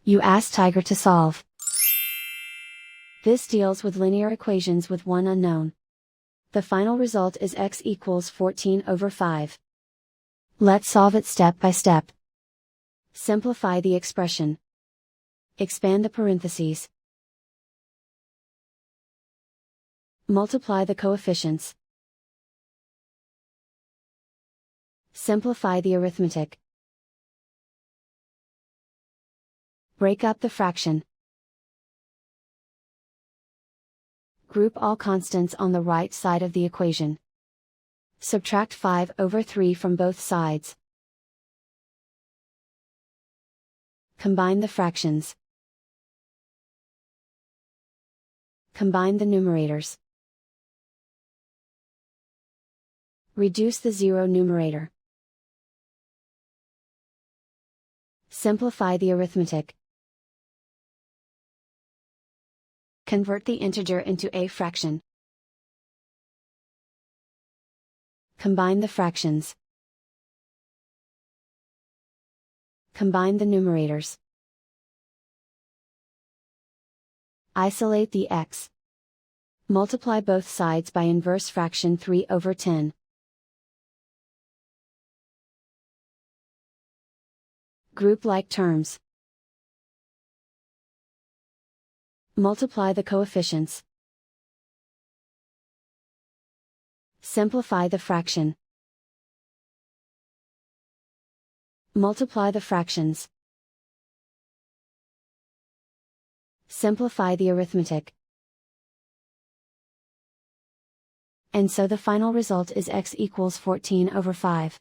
You ask Tiger to solve. This deals with linear equations with one unknown. The final result is x equals 14/5. Let's solve it step by step. Simplify the expression. Expand the parentheses. Multiply the coefficients. Simplify the arithmetic. Break up the fraction. Group all constants on the right side of the equation. Subtract 5/3 from both sides. Combine the fractions. Combine the numerators. Reduce the zero numerator. Simplify the arithmetic. Convert the integer into a fraction. Combine the fractions. Combine the numerators. Isolate the x. Multiply both sides by inverse fraction 3/10. Group like terms. Multiply the coefficients. Simplify the fraction. Multiply the fractions. Simplify the arithmetic. And so the final result is x equals 14/5.